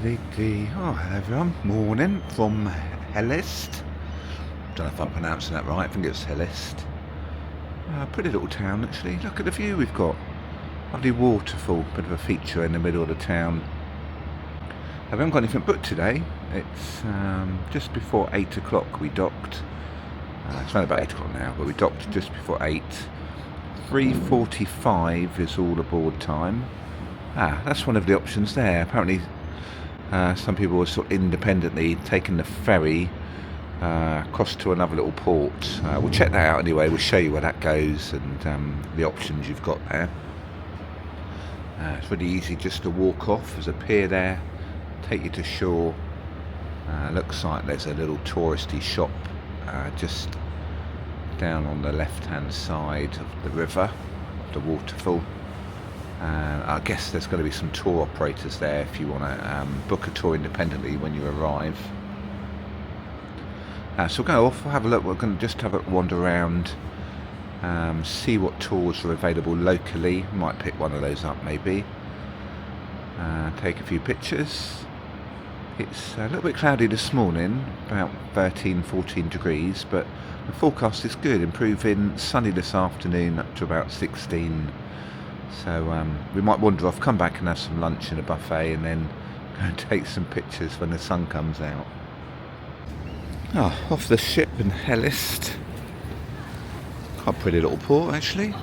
Oh, hello everyone. Morning from Hellesylt. Don't know if I'm pronouncing that right. I think it's Hellesylt. Pretty little town actually. Look at the view we've got. Lovely waterfall. Bit of a feature in the middle of the town. I haven't got anything booked today. It's just before 8 o'clock we docked. It's around about 8 o'clock now, but we docked just before 8. 3:45 is all aboard time. That's one of the options there. Apparently some people were sort of independently taking the ferry across to another little port. We'll check that out anyway. We'll show you where that goes and the options you've got there. It's really easy just to walk off. There's a pier there, take you to shore. Looks like there's a little touristy shop just down on the left hand side of the river, of the waterfall. I guess there's going to be some tour operators there if you want to book a tour independently when you arrive. So we'll go off, we'll have a look. We're going to just have a wander around, see what tours are available locally. Might pick one of those up maybe. Take a few pictures. It's a little bit cloudy this morning, about 13-14 degrees, but the forecast is good, improving. Sunny this afternoon up to about 16. So we might wander off, come back and have some lunch in a buffet, and then go and take some pictures when the sun comes out. Off the ship in Hellesylt. Quite a pretty little port actually.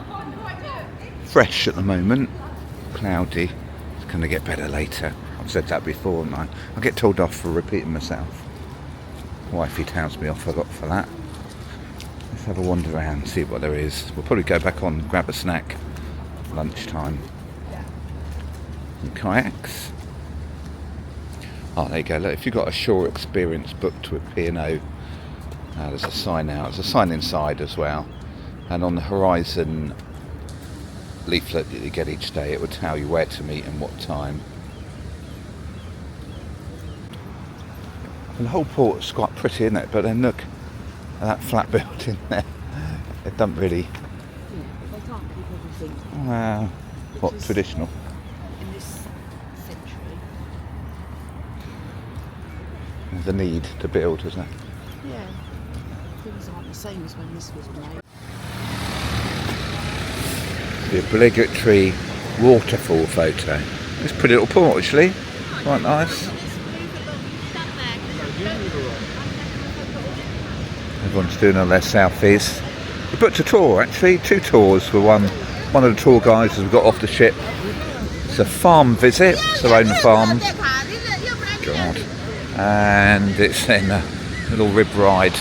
Fresh at the moment, cloudy. It's going to get better later. I've said that before, and I get told off for repeating myself. Wifey tells me off a lot for that. Let's have a wander around, see what there is. We'll probably go back on, grab a snack. Lunchtime. And kayaks. There you go. Look, if you've got a shore experience booked with P&O, there's a sign out. There's a sign inside as well. And on the horizon leaflet that you get each day, it will tell you where to meet and what time. And the whole port's quite pretty, isn't it? But then look at that flat building there. It doesn't really. What, traditional? In this century. The need to build, isn't it? Yeah. Things aren't the same as when this was made. The obligatory waterfall photo. It's a pretty little port actually. Quite nice. Everyone's doing on their selfies. We booked a tour actually, 2 tours for one of the tour guides as we got off the ship. It's a farm visit, it's their own farm. God. And it's in a little rib ride.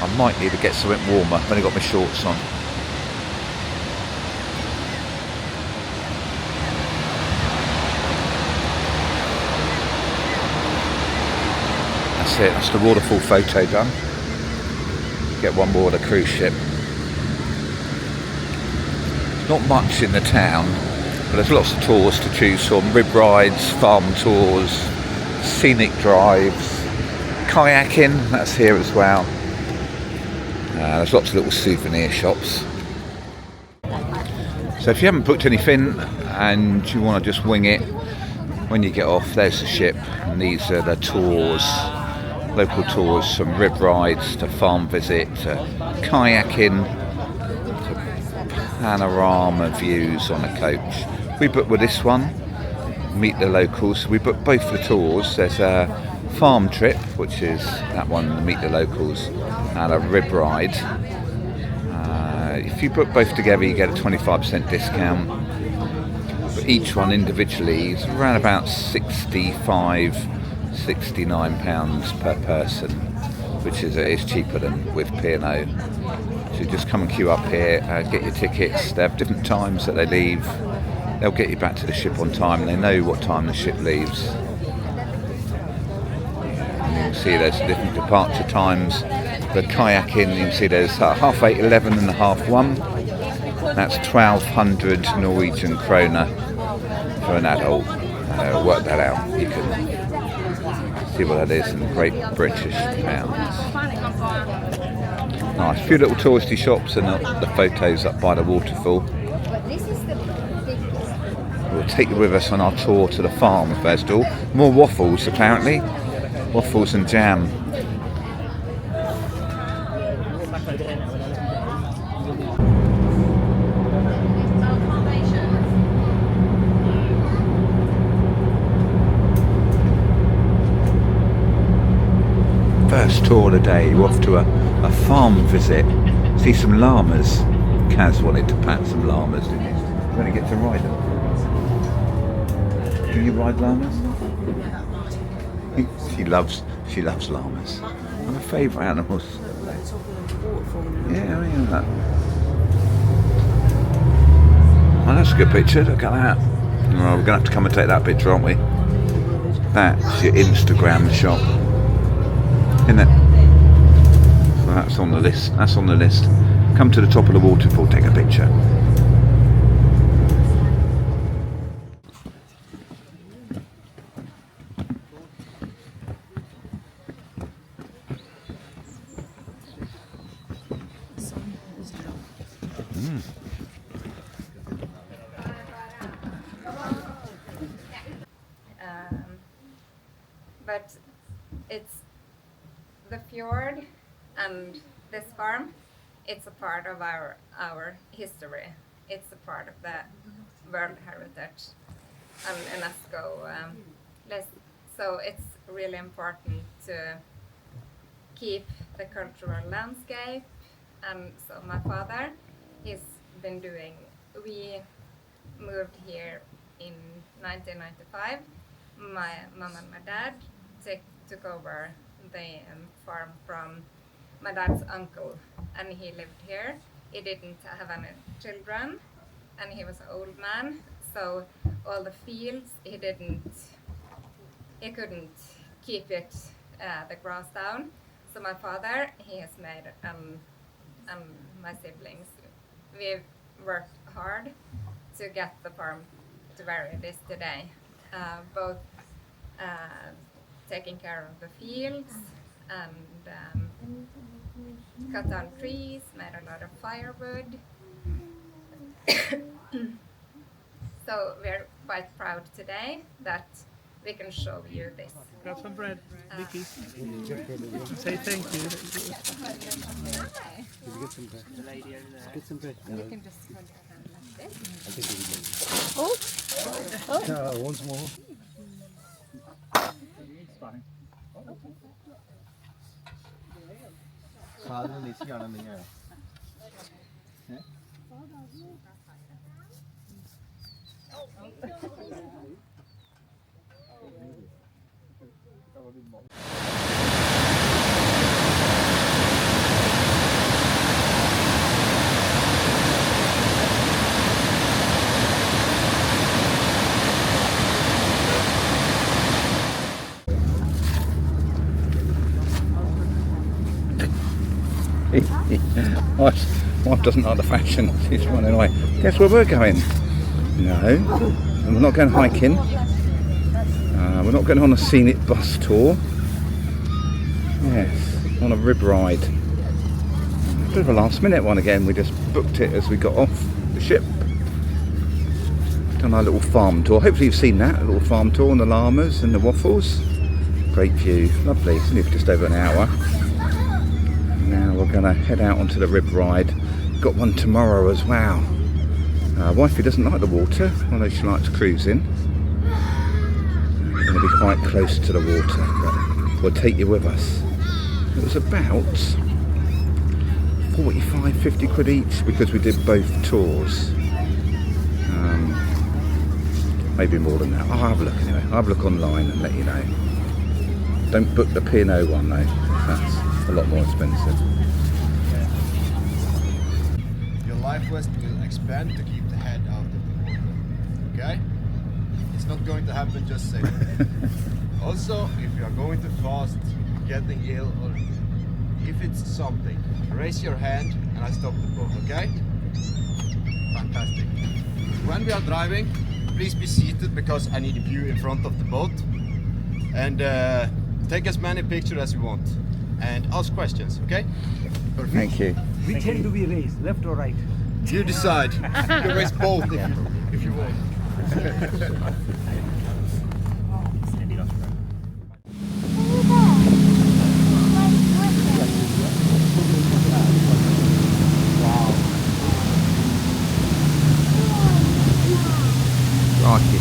I might need to get something warmer. I've only got my shorts on. That's it, that's the waterfall photo done. Get one more on a cruise ship. Not much in the town, but there's lots of tours to choose from. Rib rides, farm tours, scenic drives, kayaking, that's here as well. There's lots of little souvenir shops. So if you haven't booked anything and you want to just wing it, when you get off, there's the ship, and these are the tours, local tours, from rib rides to farm visit to kayaking, panorama views on a coach. We booked with this one, meet the locals. We booked both the tours. There's a farm trip, which is that one, meet the locals, and a rib ride. If you book both together, you get a 25% discount. But each one individually is around about £69 per person, which is cheaper than with P&O. So you just come and queue up here, get your tickets. They have different times that they leave. They'll get you back to the ship on time. They know what time the ship leaves. And you can see there's different departure times. The kayaking, you can see there's 8:30, 11 and 1:30. That's 1,200 Norwegian kroner for an adult. Work that out. You can see what that is in Great British pounds. Nice, a few little touristy shops and the photos up by the waterfall. we'll take you with us on our tour to the farm first of all. More waffles apparently, waffles and jam. First tour of the day, we're off to a farm visit, see some llamas. Kaz wanted to pat some llamas, didn't he? You're going to get to ride them. Do you ride llamas? She loves llamas. One of my favourite animals. Yeah, I mean that. Oh, that's a good picture, look at that. Oh, we're going to have to come and take that picture, aren't we? That's your Instagram shot. Isn't it? So that's on the list. That's on the list. Come to the top of the waterfall, take a picture. But it's the fjord and this farm. It's a part of our history. It's a part of the World Heritage and UNESCO list. So it's really important to keep the cultural landscape. And so my father, he's been doing. We moved here in 1995. My mom and my dad took over the farm from my dad's uncle, and he lived here. He didn't have any children, and he was an old man, so all the fields he couldn't keep it the grass down. So my father, he has made and my siblings, we've worked hard to get the farm to where it is today, both taking care of the fields and cut down trees, made a lot of firewood. So we're quite proud today that we can show you this. Grab some bread, Vicky. Say thank you. Get some bread. Get some bread. You can just hold your hand like this. I think we can. Once more. It's fine. साल में नीचे जाना नहीं है Wife doesn't like the fashion, she's running away. Guess where we're going? No, and we're not going hiking. We're not going on a scenic bus tour. Yes, on a rib ride. A bit of a last minute one again, we just booked it as we got off the ship. Done our little farm tour, hopefully you've seen that, a little farm tour on the llamas and the waffles. Great view, lovely, it's only for just over an hour. Now we're going to head out onto the rib ride. Got one tomorrow as well. Wifey doesn't like the water, although she likes cruising. We're going to be quite close to the water, but we'll take you with us. It was about 45-50 quid each because we did both tours. Maybe more than that. I'll have a look anyway. I'll have a look online and let you know. Don't book the P&O one though. That's a lot more expensive. Your life vest will expand to keep the head out of the water. Okay? It's not going to happen just say. Also, if you are going too fast, getting ill, or if it's something, raise your hand and I stop the boat, okay? Fantastic. When we are driving, please be seated because I need a view in front of the boat. And take as many pictures as you want. And ask questions, okay? Perfect. Thank you. Which hand do we raise, left or right? You decide. You can raise both if you want. Crikey.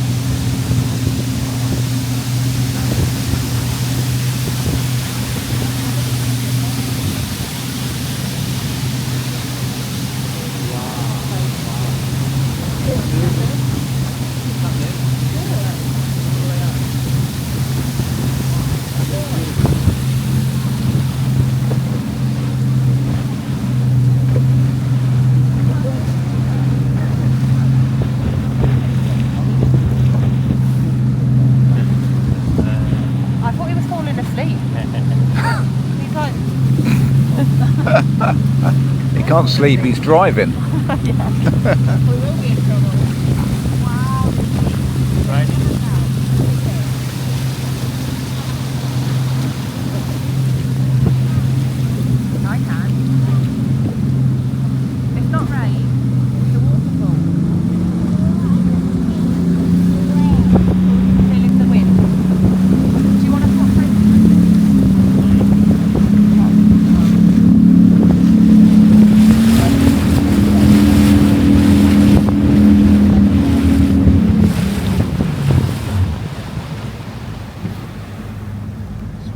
I thought he was falling asleep. He's like, He can't sleep, he's driving. we will be in trouble. Wow. Right. I can. It's not rain, it's a waterfall. Feeling the wind. Do you want to swap places?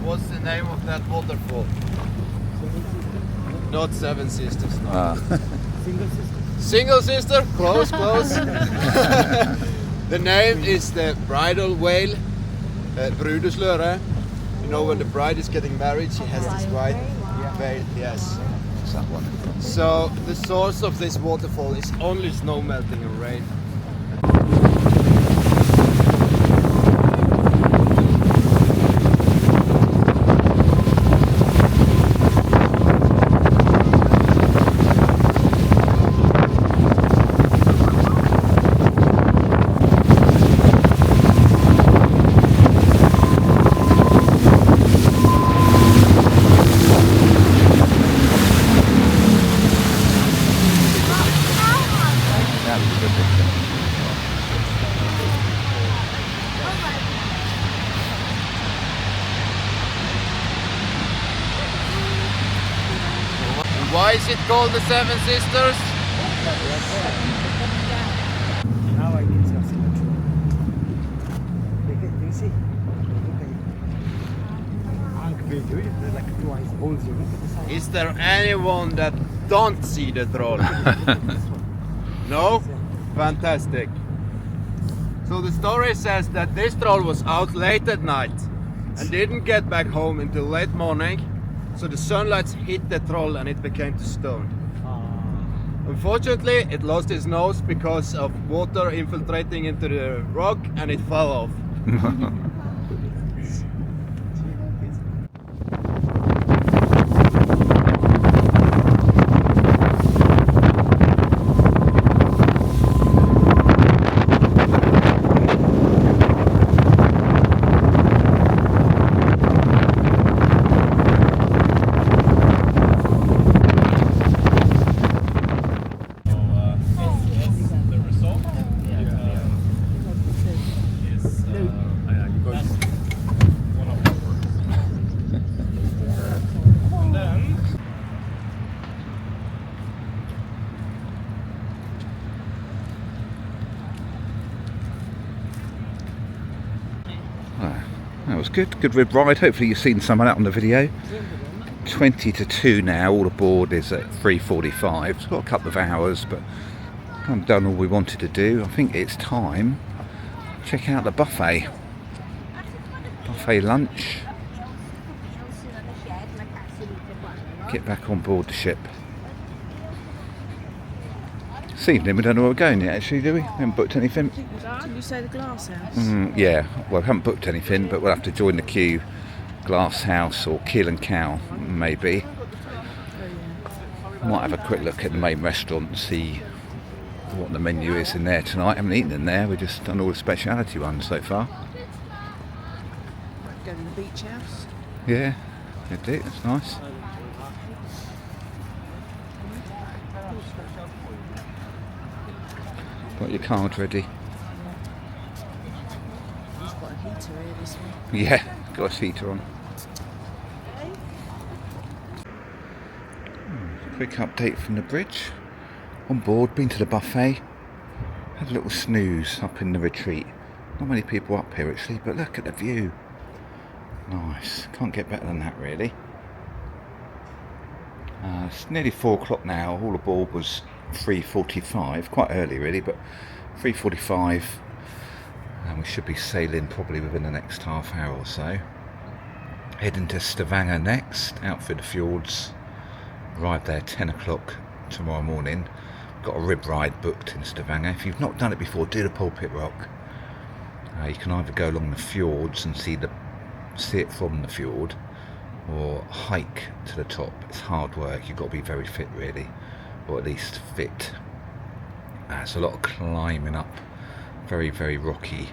What's the name of that waterfall? Not Seven Sisters, no. Ah. Single sister? Close, close. The name is the bridal veil, brudesløre. You know when the bride is getting married, she has this white veil, yes. What's that one? So the source of this waterfall is only snow melting and rain. That was a good picture. Why is it called the Seven Sisters? Now I need some symmetry. You see? There's like two eyes holes here. Look at the side. Is there anyone that don't see the troll? No? Fantastic. So the story says that this troll was out late at night and didn't get back home until late morning. So the sunlight hit the troll and it became to stone. Unfortunately, it lost its nose because of water infiltrating into the rock and it fell off. That was good rib ride. Hopefully you've seen some of that on the video. 20 to 2 now, all aboard is at 3:45. It's got a couple of hours, but kind of done all we wanted to do. I think it's time to check out the buffet. Buffet lunch. Get back on board the ship. This evening we don't know where we're going yet actually, do we? We haven't booked anything. Did you say the glass house? Yeah, well we haven't booked anything, but we'll have to join the queue. Glass House or Keel Cow maybe. Might have a quick look at the main restaurant and see what the menu is in there tonight. I haven't eaten in there, we've just done all the speciality ones so far. Go to the beach house. Yeah, good do, that's nice. Got your card ready. heater here, this one. Yeah, got a heater on. Quick update from the bridge. On board, been to the buffet. Had a little snooze up in the retreat. Not many people up here actually, but look at the view. Nice. Can't get better than that really. It's nearly 4 o'clock now. All aboard was 3:45. Quite early really, but 3:45. And we should be sailing probably within the next half hour or so. Heading to Stavanger next, out for the Fjords. Arrive there 10 o'clock tomorrow morning. Got a rib ride booked in Stavanger. If you've not done it before, do the Pulpit Rock. You can either go along the fjords and see it from the fjord, or hike to the top. It's hard work. You've got to be very fit really, or at least fit. It's a lot of climbing up very, very rocky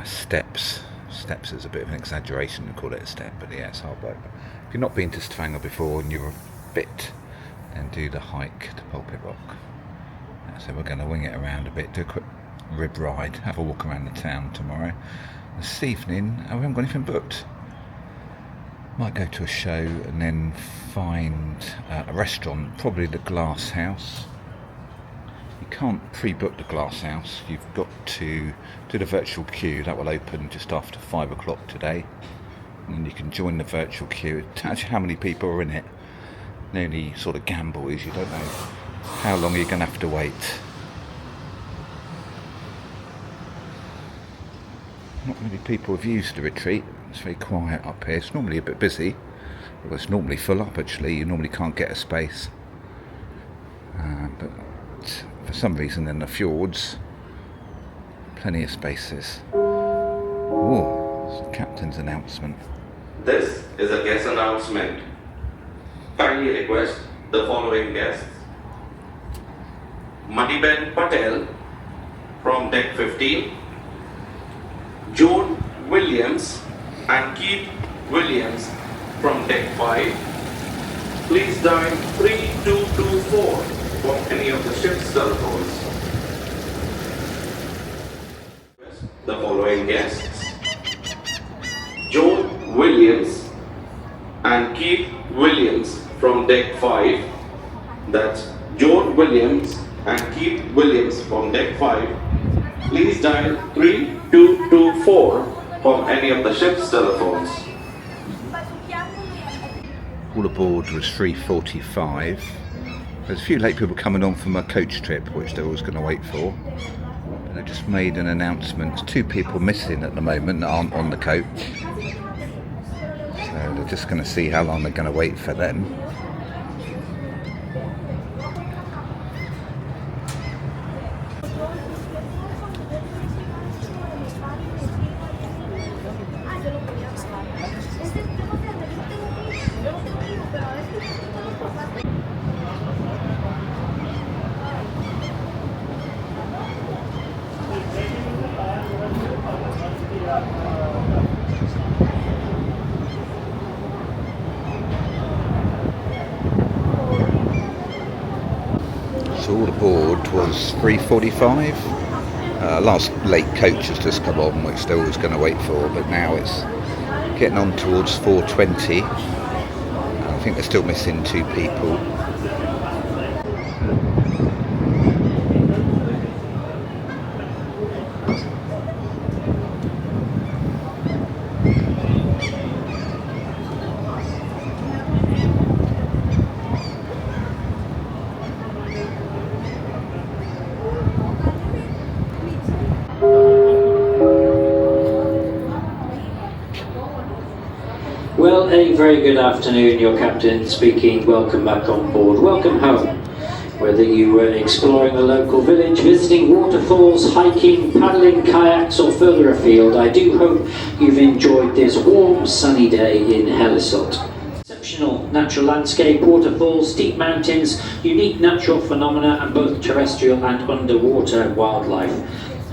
steps. Steps is a bit of an exaggeration to call it a step, but yeah, it's hard work. If you've not been to Stavanger before and you're fit, then do the hike to Pulpit Rock. So we're going to wing it around a bit, do a quick rib ride, have a walk around the town tomorrow. This evening, we haven't got anything booked. Might go to a show and then find a restaurant, probably the Glass House. You can't pre-book the Glass House. You've got to do the virtual queue. That will open just after 5 o'clock today. And then you can join the virtual queue. It tells you how many people are in it. The only sort of gamble is you don't know how long you're going to have to wait. Not many people have used the retreat. It's very quiet up here. It's normally a bit busy. Well, it's normally full up actually. You normally can't get a space. But for some reason in the fjords, plenty of spaces. Oh, it's the captain's announcement. This is a guest announcement. Kindly request the following guests. Maniben Patel from deck 15, Joan Williams and Keith Williams from deck 5. Please dial 3224 from any of the ship's telephones. The following guests: Joan Williams and Keith Williams from deck 5. That's Joan Williams and Keith Williams from deck 5. Please dial 3224 from any of the ship's telephones. All aboard was 3:45. There's a few late people coming on from a coach trip, which they're always going to wait for. They just made an announcement. There's 2 people missing at the moment that aren't on the coach. So they're just going to see how long they're going to wait for them. So all aboard was 3:45. Last late coach has just come on, which they're always going to wait for, but now it's getting on towards 4:20. I think they're still missing 2 people. Well, a very good afternoon, your captain speaking. Welcome back on board. Welcome home. Whether you were exploring a local village, visiting waterfalls, hiking, paddling kayaks or further afield, I do hope you've enjoyed this warm, sunny day in Hellesylt. Exceptional natural landscape, waterfalls, steep mountains, unique natural phenomena and both terrestrial and underwater wildlife.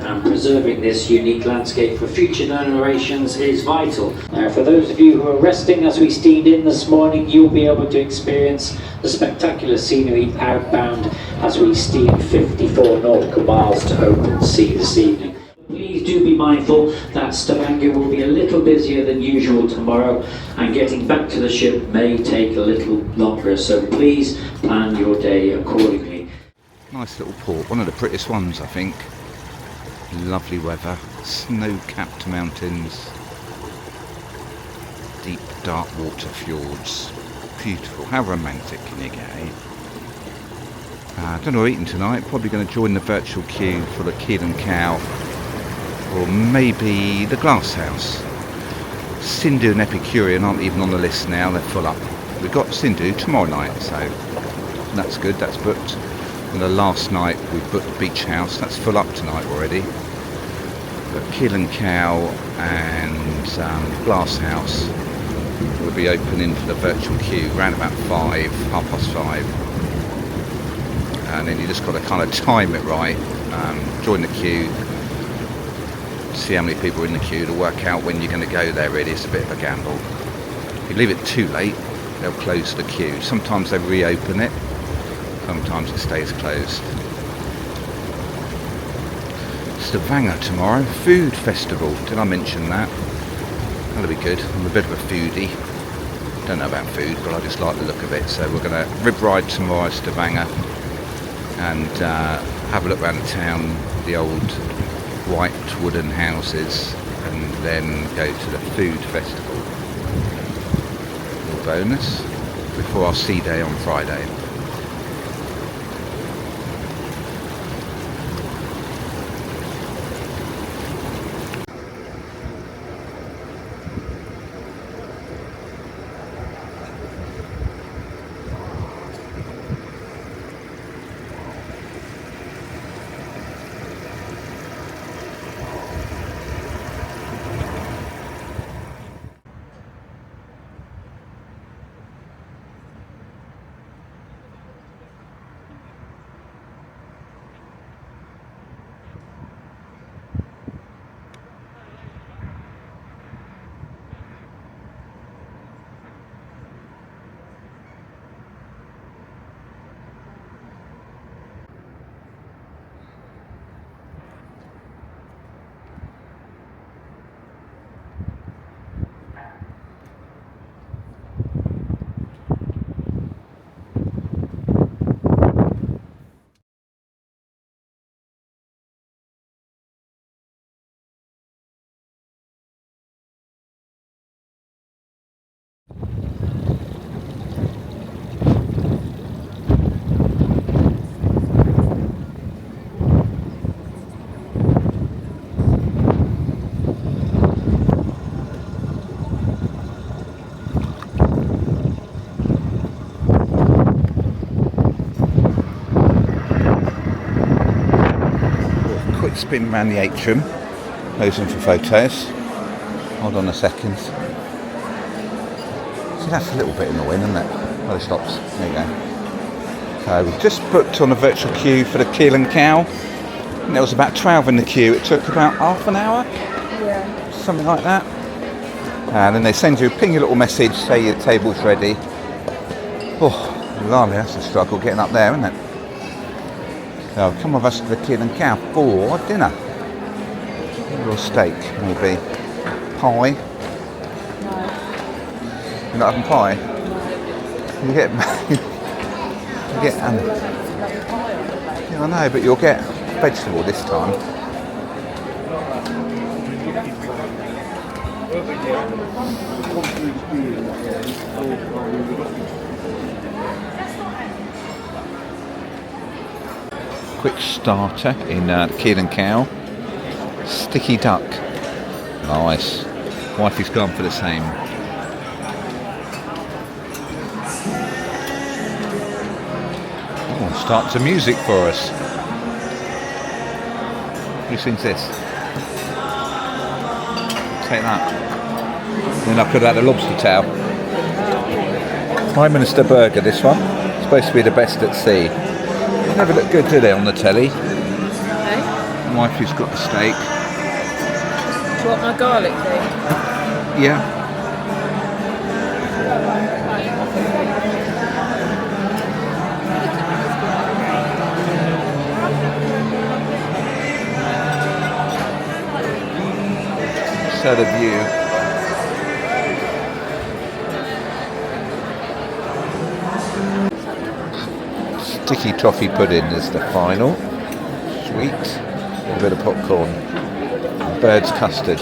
And preserving this unique landscape for future generations is vital. Now, for those of you who are resting as we steamed in this morning, you'll be able to experience the spectacular scenery outbound as we steam 54 nautical miles to open sea this evening. Please please do be mindful that Stavanger will be a little busier than usual tomorrow, and getting back to the ship may take a little longer, so please plan your day accordingly. Nice little port, one of the prettiest ones I think. Lovely weather, snow-capped mountains, deep dark water fjords. Beautiful, how romantic can you get, eh? I don't know what we're eating tonight, probably going to join the virtual queue for the Keel Cow, or maybe the Glass House. Sindhu and Epicurean aren't even on the list now, they're full up. We've got Sindhu tomorrow night, so that's good, that's booked. And the last night we booked Beach House, that's full up tonight already. But Keel Cow and Glass House will be opening for the virtual queue around about 5:30. And then you just got to kind of time it right, join the queue, see how many people are in the queue to work out when you're going to go there. Really, it's a bit of a gamble. If you leave it too late, they'll close the queue. Sometimes they reopen it, sometimes it stays closed. Stavanger tomorrow, food festival, did I mention that? That'll be good. I'm a bit of a foodie, don't know about food, but I just like the look of it. So we're going to rib ride tomorrow, Stavanger, and have a look around the town, the old white wooden houses, and then go to the food festival. Little bonus before our sea day on Friday. Spin around the atrium, posing for photos. Hold on a second. See, that's a little bit annoying, isn't it? Oh, it stops. There you go. So we've just booked on a virtual queue for the Keel Cow. And there was about 12 in the queue. It took about half an hour, something like that. And then they send you, ping you a little message, say your table's ready. Oh, blimey, that's a struggle getting up there, isn't it? So come with us to the Keel Cow for dinner. A little steak, maybe. Pie. No. You're not having pie? No. You get... yeah, I know, but you'll get vegetable this time. Quick starter in Keel Cow. Sticky duck. Nice. Wifey's gone for the same. Oh, start some music for us. Who sings this? Take that. Then I could have had a lobster tail. Prime Minister burger, this one. It's supposed to be the best at sea. They never look good, do they, on the telly? Okay. Wifey's got the steak. Do you want my garlic thing? Yeah. had a view. Sticky toffee pudding is the final. Sweet. A bit of popcorn. And bird's custard.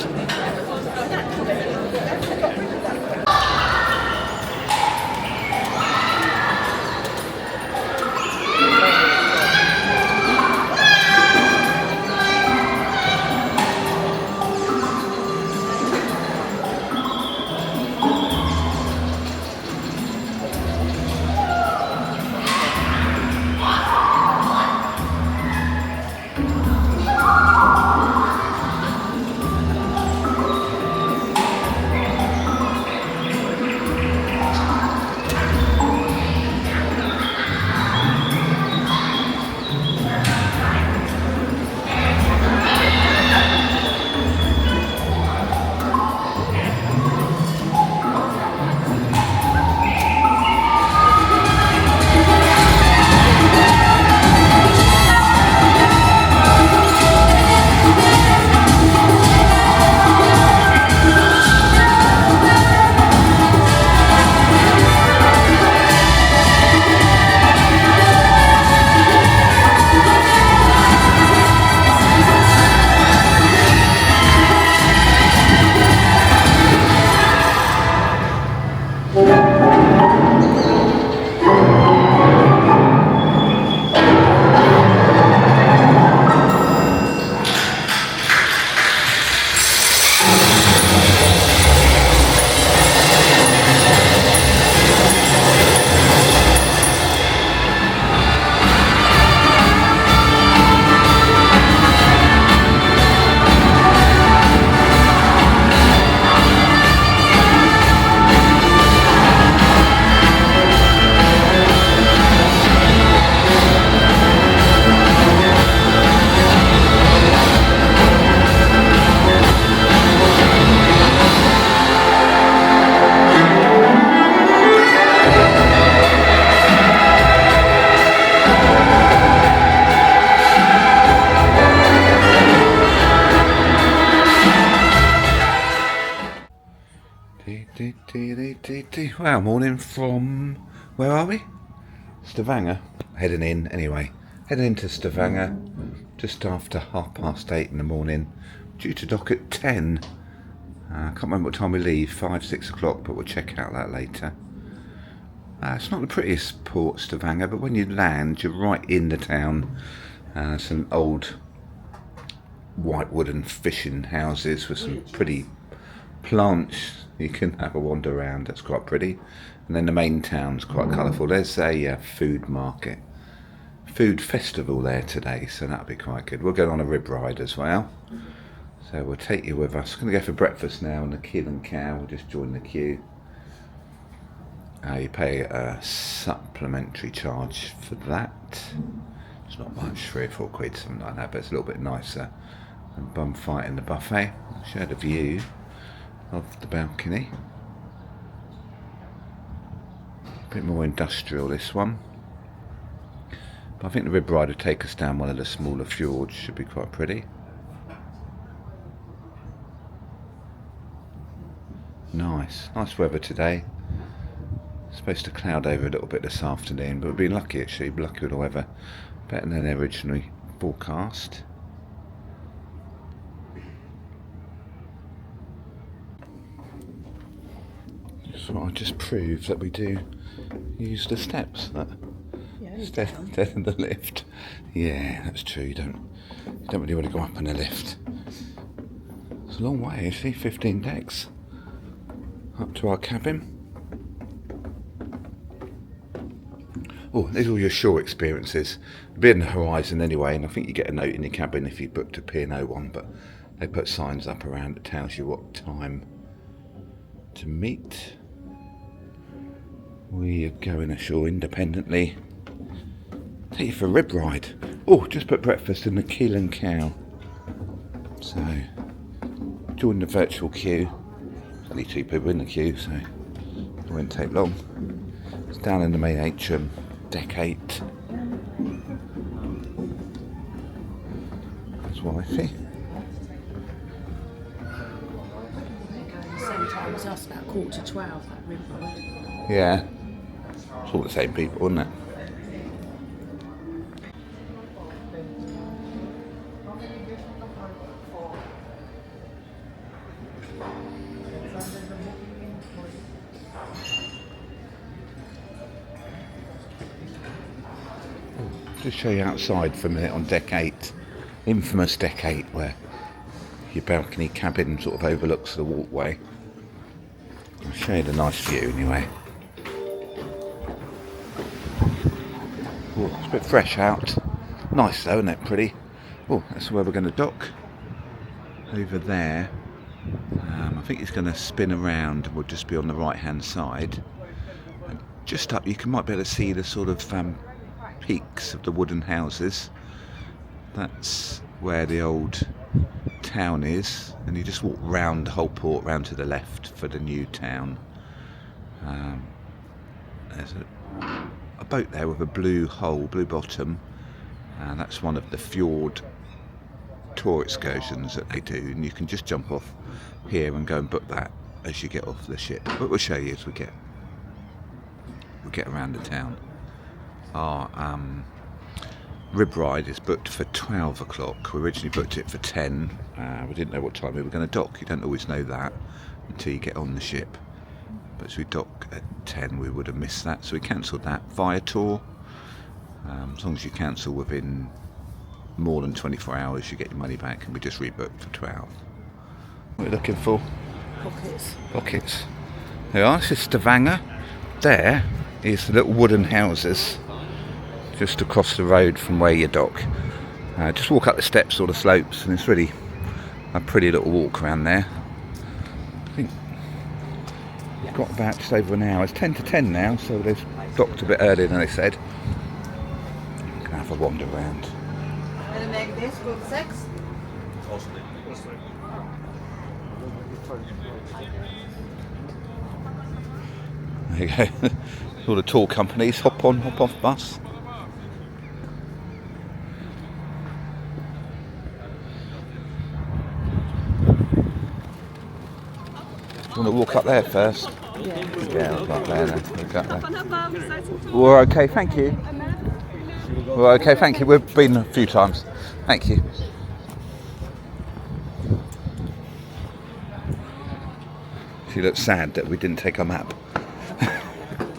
Well, morning from, where are we? Stavanger. Heading in, anyway. Heading into Stavanger just after 8:30 in the morning. Due to dock at 10. I can't remember what time we leave, 5, 6 o'clock, but we'll check out that later. It's not the prettiest port, Stavanger, but when you land, you're right in the town. Some old white wooden fishing houses with some pretty plants. You can have a wander around, that's quite pretty. And then the main town's quite colourful. There's a food market, food festival there today, so that'll be quite good. We'll go on a rib ride as well. So we'll take you with us. Going to go for breakfast now in the Keel Cow. We'll just join the queue. You pay a supplementary charge for that. It's not much, 3 or 4 quid, something like that, but it's a little bit nicer than bum fight in the buffet. I'll show the view of the balcony. A bit more industrial, this one. But I think the rib ride will take us down one of the smaller fjords. Should be quite pretty. Nice weather today. Supposed to cloud over a little bit this afternoon, but we've been lucky actually, lucky with the weather. Better than originally forecast. So I just prove that we do use the steps that instead of the lift. Yeah, that's true. You don't really want to go up in a lift. It's a long way, actually, 15 decks up to our cabin. Oh, there's all your shore experiences. A bit in the horizon anyway, and I think you get a note in your cabin if you booked a P&O one, but they put signs up around that tells you what time to meet. We are going ashore independently. Take you for a rib ride. Oh, just put breakfast in the Keel Cow. So, join the virtual queue. There's only 2 people in the queue, so it won't take long. It's down in the main atrium, deck 8. That's wifey. time as us, about 11:45, that RIB road. Yeah. It's all the same people, isn't it? Just show you outside for a minute on deck 8, infamous deck 8, where your balcony cabin sort of overlooks the walkway. I'll show you the nice view anyway. Oh, it's a bit fresh out. Nice though, isn't it? Pretty. Oh, that's where we're going to dock. Over there. I think it's going to spin around and we'll just be on the right hand side. And just up, might be able to see the sort of peaks of the wooden houses. That's where the old town is, and you just walk round the whole port round to the left for the new town. There's a boat there with a blue hull, blue bottom, and that's one of the Fjord tour excursions that they do, and you can just jump off here and go and book that as you get off the ship. But we'll show you as we get around the town. Our RIB ride is booked for 12 o'clock. We originally booked it for 10. We didn't know what time we were going to dock. You don't always know that until you get on the ship. But as we dock at 10, we would have missed that. So we cancelled that. Viator. As long as you cancel within more than 24 hours, you get your money back. And we just rebooked for 12. What are we looking for? Pockets. Pockets. There are. This is Stavanger. There is the little wooden houses just across the road from where you dock. Just walk up the steps or the slopes, and it's really a pretty little walk around there. I think we've got about just over an hour. It's 10 to 10 now, so they've docked a bit earlier than they said. I'm gonna have a wander around. There you go. All the tour companies, hop on, hop off bus. You want to walk up there first? Yeah, we'll go up there then. We'll go up there. We're okay, thank you. We're okay, thank you. We've been a few times. Thank you. She looks sad that we didn't take a map.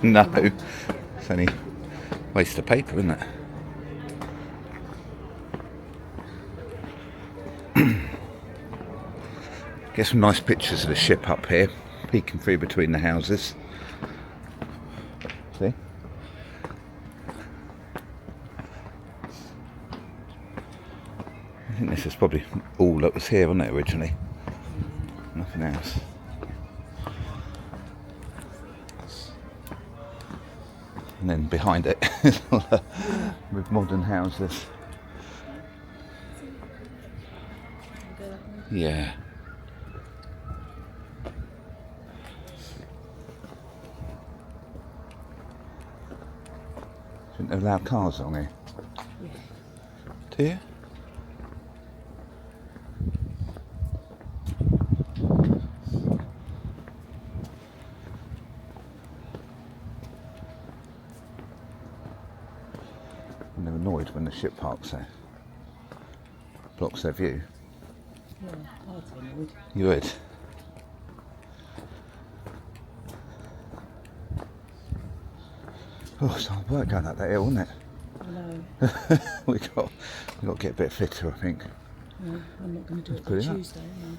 No, it's only a waste of paper, isn't it? Get some nice pictures of the ship up here, peeking through between the houses. See? I think this is probably all that was here, wasn't it, originally? Nothing else. And then behind it with modern houses. Yeah. Shouldn't allow cars on here. Do you? I'm annoyed when the ship parks there. Blocks their view. Yeah, I'd be annoyed. You would? Oh, it's hard work going up that hill, isn't it? I know. we got to get a bit fitter, I think. No, I'm not going to do it Put it on up. Tuesday, am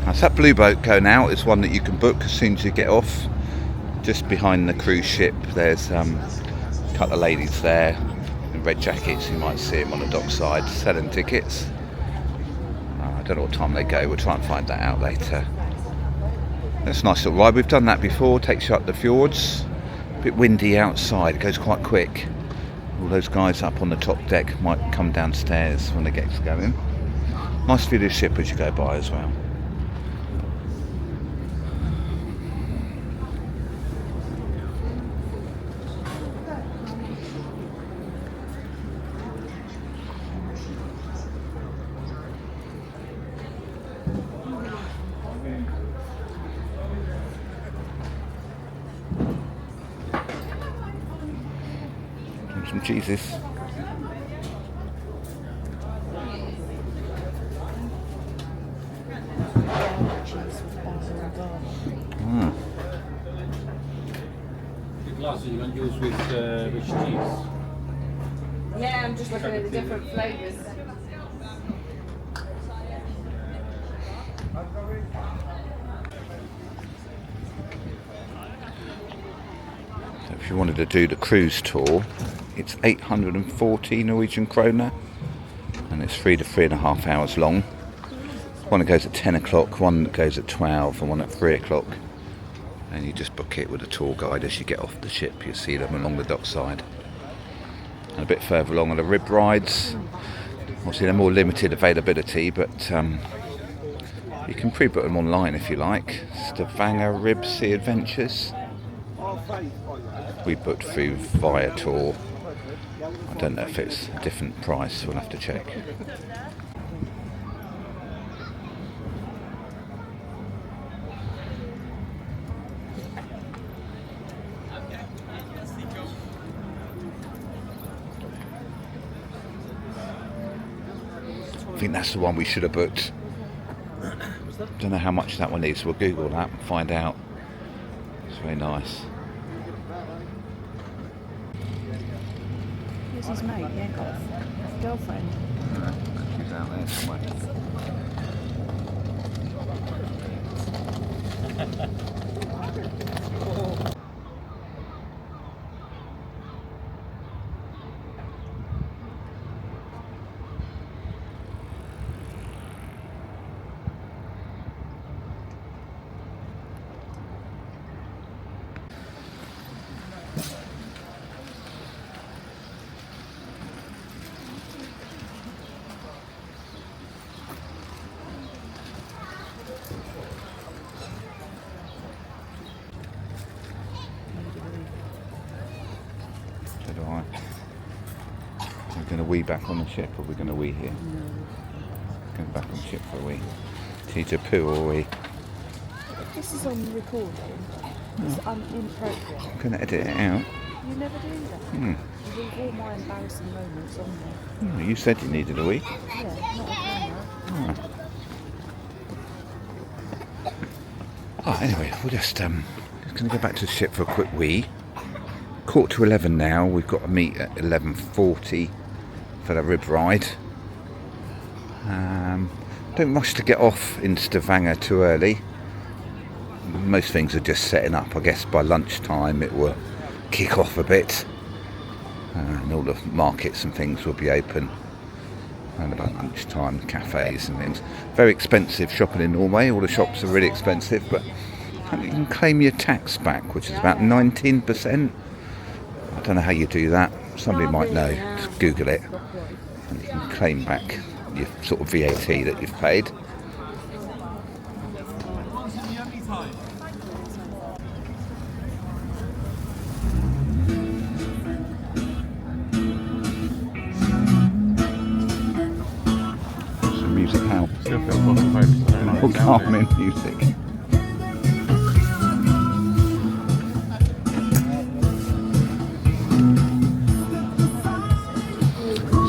That's that blue boat going out. It's one that you can book as soon as you get off. Just behind the cruise ship, there's a couple of ladies there in red jackets. You might see them on the dockside selling tickets. I don't know what time they go. We'll try and find that out later. That's a nice little ride. We've done that before. Takes you up the fjords. A bit windy outside. It goes quite quick. All those guys up on the top deck might come downstairs when the gets going. Nice view of the ship as you go by as well. Jesus. The glasses you're going to use with cheese. Yeah, I'm just looking at the different flavours. So if you wanted to do the cruise tour, it's 840 Norwegian kroner, and it's 3 to 3.5 hours long. One that goes at 10 o'clock, one that goes at 12, and one at 3 o'clock. And you just book it with a tour guide as you get off the ship. You see them along the dockside. And a bit further along are the RIB rides. Obviously they're more limited availability, but you can pre-book them online if you like. Stavanger RIB Sea Adventures. We booked through Viator. I don't know if it's a different price, we'll have to check. I think that's the one we should have booked. Don't know how much that one is. We'll Google that and find out. It's very nice. Who's his mate? Yeah, got a girlfriend. She's out there somewhere. So do I. We're going to wee back on the ship, or we're going to wee here? Going back on the ship for a wee. Teacher poo or wee? This is on recording. It's inappropriate. I'm going to edit it out. You never do that. Hmm. You leave all my embarrassing moments on there. Oh, you said you needed a wee. Yeah, not on camera. Oh, anyway, we're just going to go back to the ship for a quick wee. 11:15 now. We've got to meet at 11:40 for the RIB ride. Don't rush to get off in Stavanger too early. Most things are just setting up. I guess by lunchtime it will kick off a bit, and all the markets and things will be open around about lunchtime, cafes and things. Very expensive shopping in Norway. All the shops are really expensive, but you can claim your tax back, which is about 19%. I don't know how you do that. Somebody might know. Just Google it, and you can claim back your sort of VAT that you've paid. Some music helps. Or calming music.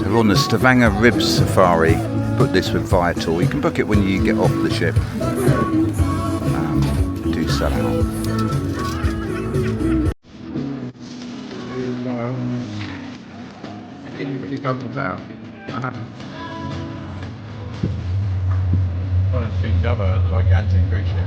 We're on the Stavanger RIB Safari. Book this with Viator. You can book it when you get off the ship. Do sell out. Anybody comes about? One of the other gigantic cruise ships.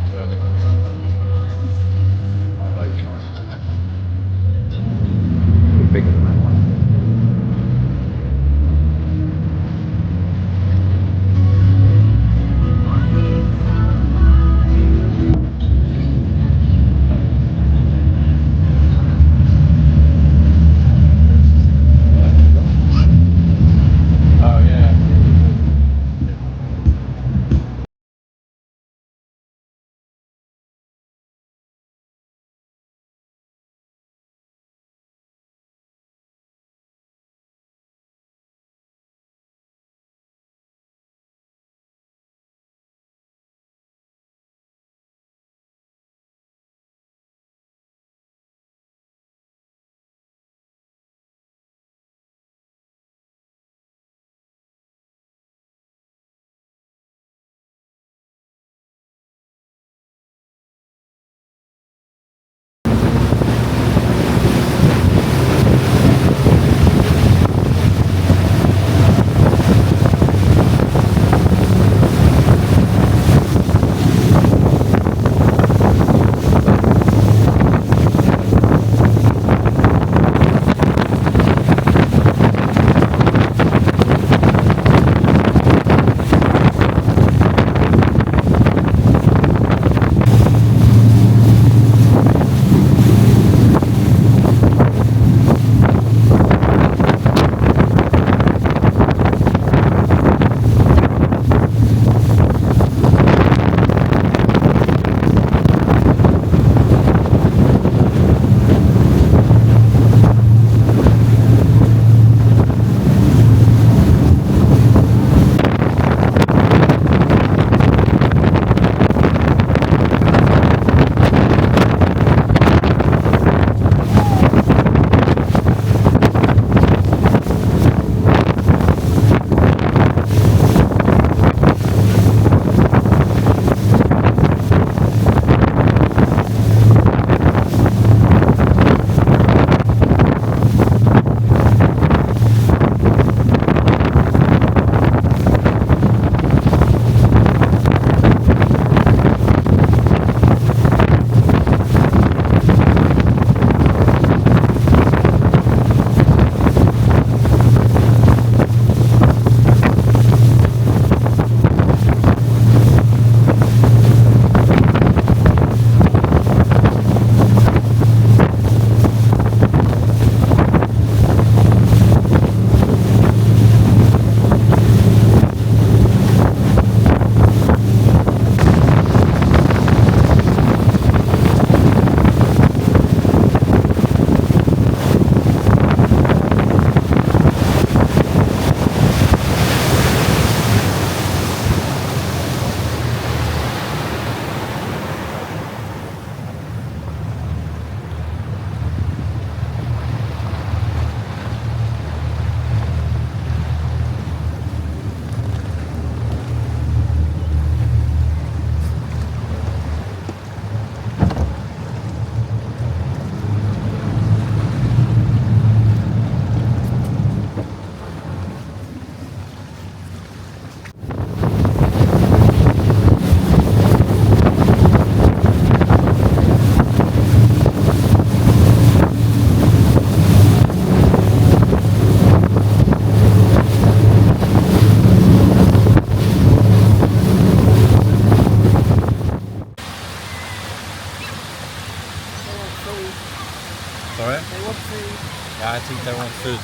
food.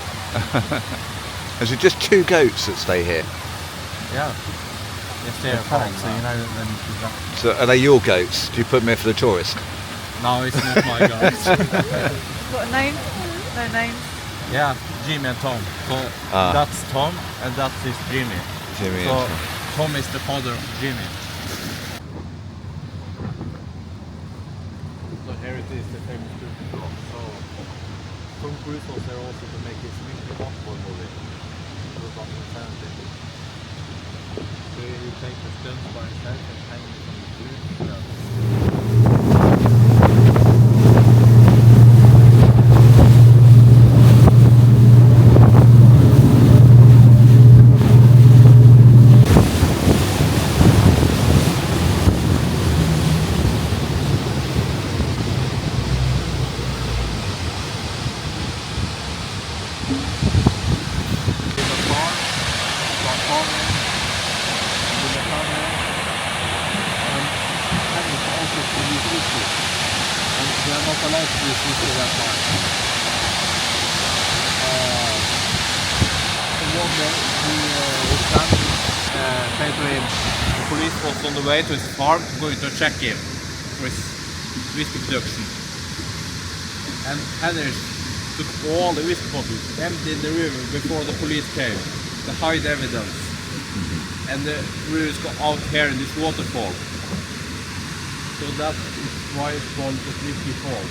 Is it just 2 goats that stay here? Yeah. Yes, they are fine, so you know when you got... So are they your goats? Do you put them here for the tourist? No, it's not my guys. Got a name? No name. Yeah, Jimmy and Tom. So that's Tom and that is Jimmy. Jimmy So and Tom. Tom is the father of Jimmy. So here it is, the famous Turkish rock. So Tom Cruise was there also to make his Mission Impossible movie. 2017. So he takes the stunts by himself and hanging from the roof. The police was on the way to his farm going to check him for his whiskey production. And Heathers took all the whiskey bottles, emptied the river before the police came to hide evidence. And the rivers go out here in this waterfall. So that is why it's called the Whiskey Fall.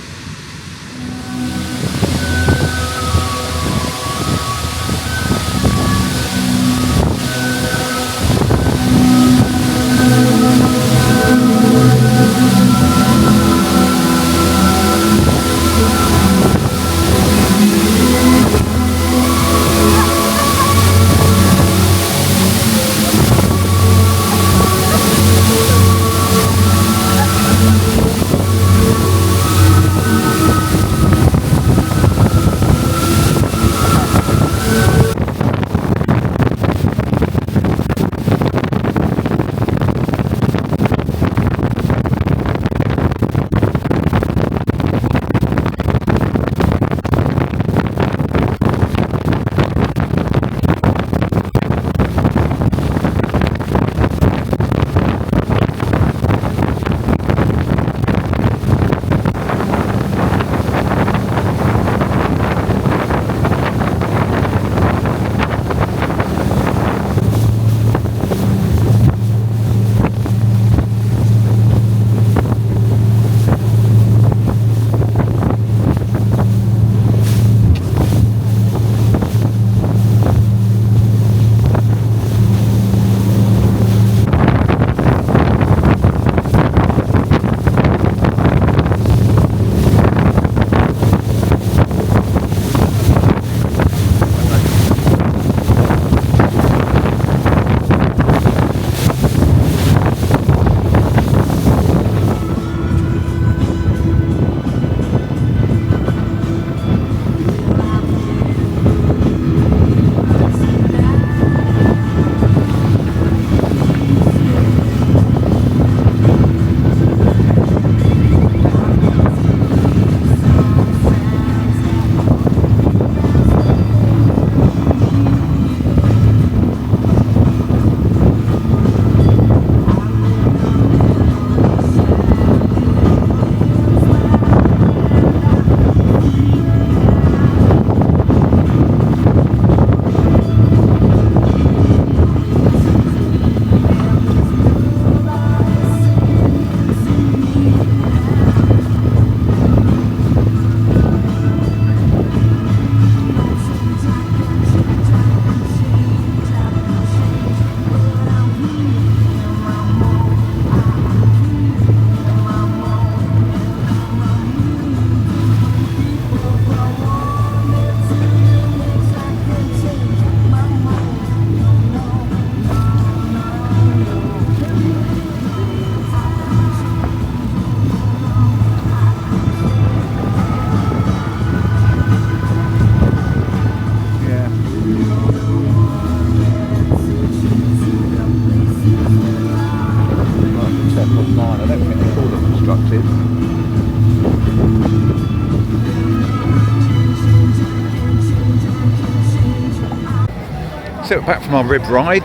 So we're back from our rib ride.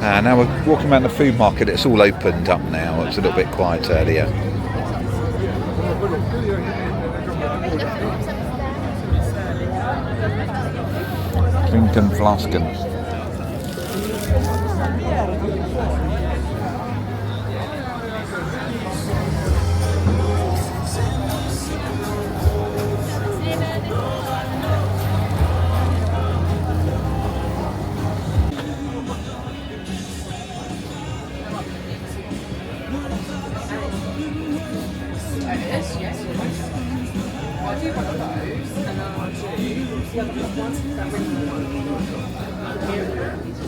Now we're walking around the food market. It's all opened up now. It's a little bit quiet earlier. Clinton Flasken.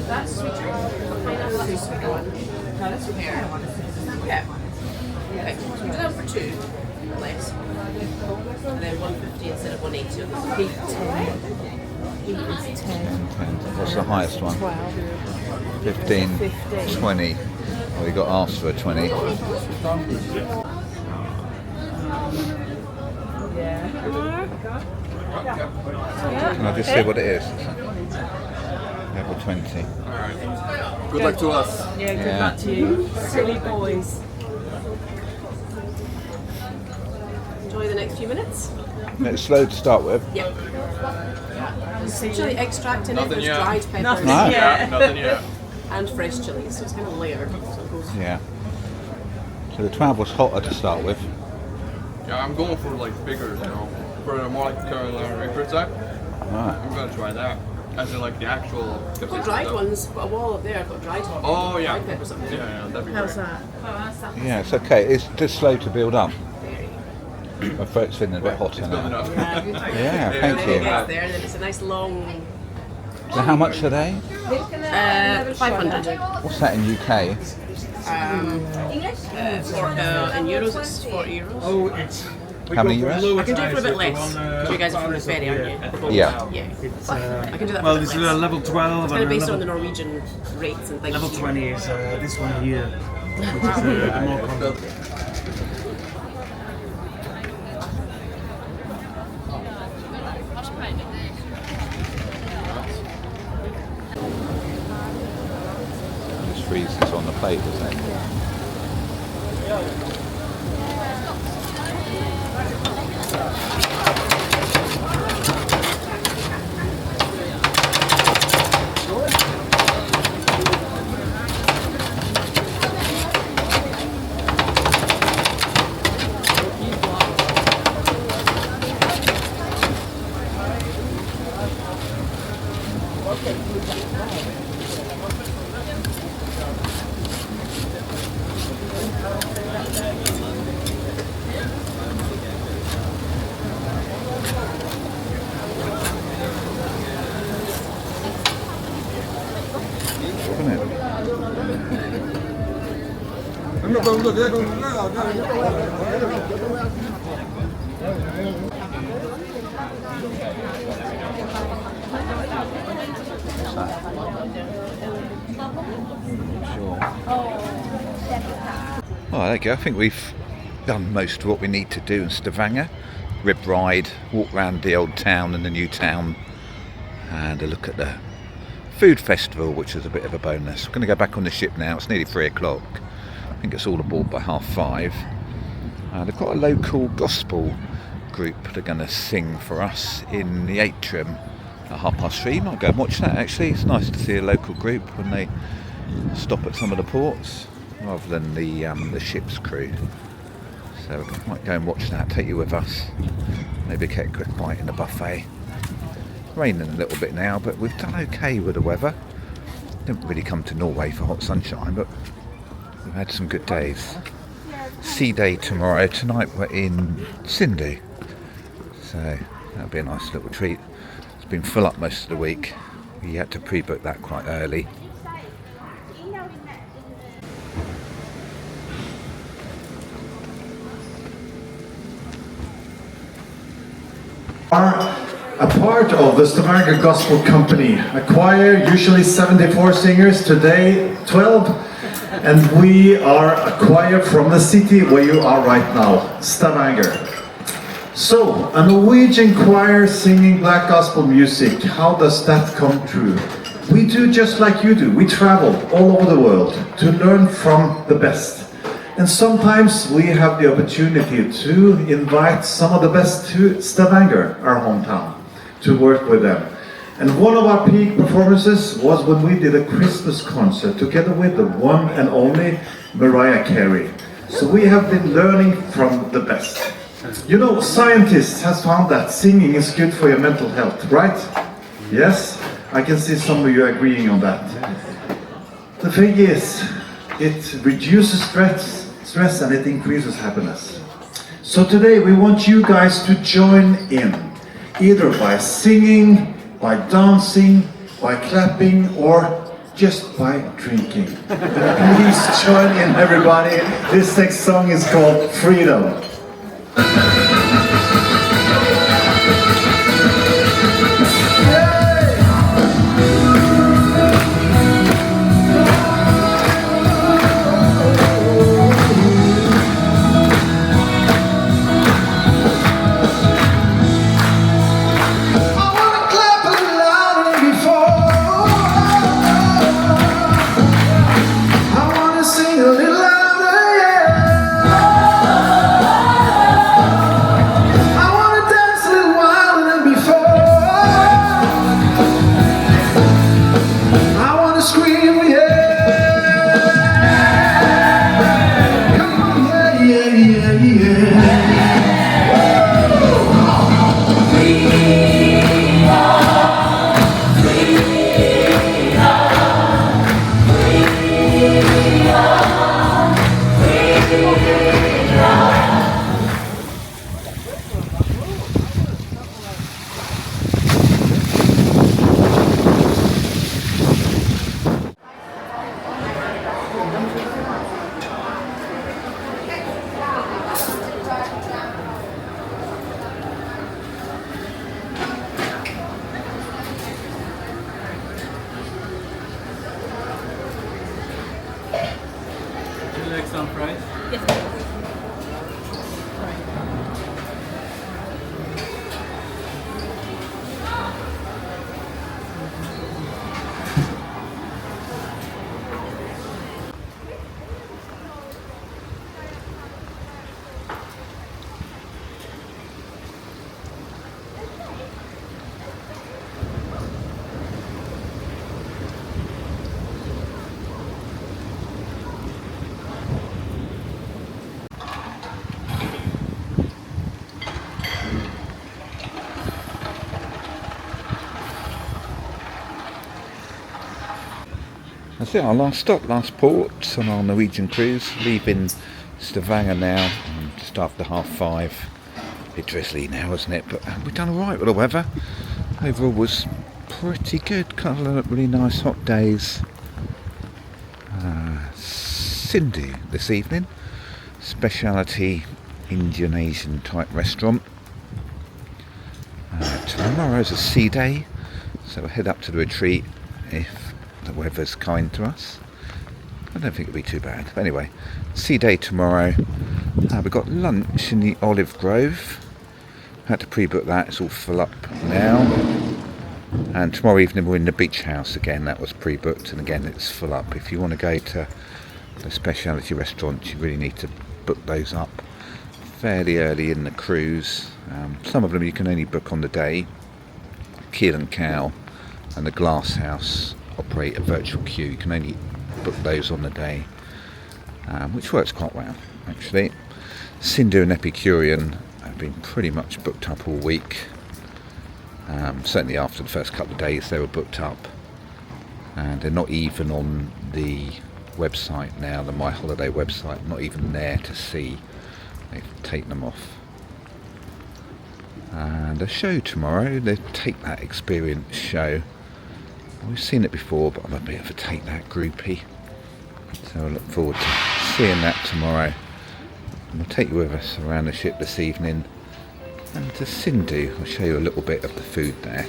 That's sweet. Pineapple is sweet one. No, that's sweet. Yeah. Okay, so we do that for 2 less. And then 150 instead of 180. 10. What's the highest one? 15. 20. Well, we got asked for a 20. Can I just see what it is? Level 20. Good luck to us. Yeah, good luck to you. Silly boys. Enjoy the next few minutes. It's slow to start with. Yep. There's chili extract in it, there's dried peppers. Nothing yet. And fresh chilies, so it's kind of layered. So it goes. Yeah. So the 12 was hotter to start with. Yeah, I'm going for like bigger, you know, for more like the Carolina Reaper type. Right. I'm gonna try that. As in like the actual. I've got dried ones, got a wall up there, I've got dried. Oh yeah. Dried peppers up there. Yeah, that'd be How's great. that? Yeah, it's okay. It's just slow to build up. My throat's feeling a bit hotter It's building now. up. Yeah, thank Then it you. gets there, and then it's a nice long. So how much are they? 500. What's that in UK? In euros, it's 40 euros. Oh, it's. How many euros? I can do it for a bit less, because you guys are from the ferry, aren't you? Yeah. Yeah. I can do that Well, for a this bit is less. level 12 It's and kind of based on level, the Norwegian rates and things. level 20 is this one here, which is the more common. Just freezes on the plate, doesn't it? Isn't it? What's that? Sure. Oh, there you go. I think we've done most of what we need to do in Stavanger. Rib ride, walk around the old town and the new town, and a look at the food festival, which is a bit of a bonus. We're going to go back on the ship now. It's nearly 3 o'clock. I think it's all aboard by 5:30. They've got a local gospel group they're going to sing for us in the atrium at 3:30. Might go and watch that actually. It's nice to see a local group when they stop at some of the ports rather than the ship's crew. So we might go and watch that, take you with us. Maybe get a quick bite in the buffet. Raining a little bit now, but we've done okay with the weather. Didn't really come to Norway for hot sunshine, but we've had some good days. Sea day tomorrow. Tonight we're in Sindhu, so that'll be a nice little treat. It's been full up most of the week. We had to pre-book that quite early. Are a part of the Stavanger Gospel Company, a choir, usually 74 singers, today 12, and we are a choir from the city where you are right now, Stavanger. So, a Norwegian choir singing black gospel music, how does that come true? we do just like you do. We travel all over the world to learn from the best. And sometimes we have the opportunity to invite some of the best to Stavanger, our hometown, to work with them. And one of our peak performances was when we did a Christmas concert together with the one and only Mariah Carey. So we have been learning from the best. You know, scientists have found that singing is good for your mental health, right? Yes? I can see some of you agreeing on that. The thing is, it reduces stress and it increases happiness. So today we want you guys to join in, either by singing, by dancing, by clapping, or just by drinking. Please join in, everybody. This next song is called Freedom. Some fries? That's it, our last stop, last port on our Norwegian cruise, leaving Stavanger now, just after 5:30. A bit drizzly now, isn't it? But we've done alright with the weather. Overall was pretty good, couple of really nice hot days. Sindhu this evening, speciality Indonesian type restaurant. Tomorrow's a sea day, so we'll head up to the retreat if the weather's kind to us. I don't think it'll be too bad. But anyway, sea day tomorrow. We've got lunch in the Olive Grove. Had to pre-book that, it's all full up now. And tomorrow evening we're in the beach house again, that was pre-booked, and again it's full up. If you want to go to the speciality restaurants, you really need to book those up fairly early in the cruise. Some of them you can only book on the day. Keel Cow and the Glass House operate a virtual queue. You can only book those on the day, which works quite well actually. Sindhu and Epicurean have been pretty much booked up all week. Certainly after the first couple of days they were booked up, and they're not even on the website now, the My Holiday website, not even there to see. They've taken them off. And a show tomorrow, the Take That Experience show. We've seen it before, but I'm a bit of a Take That groupie, so I look forward to seeing that tomorrow. And we'll take you with us around the ship this evening, and to Sindhu, I'll show you a little bit of the food there.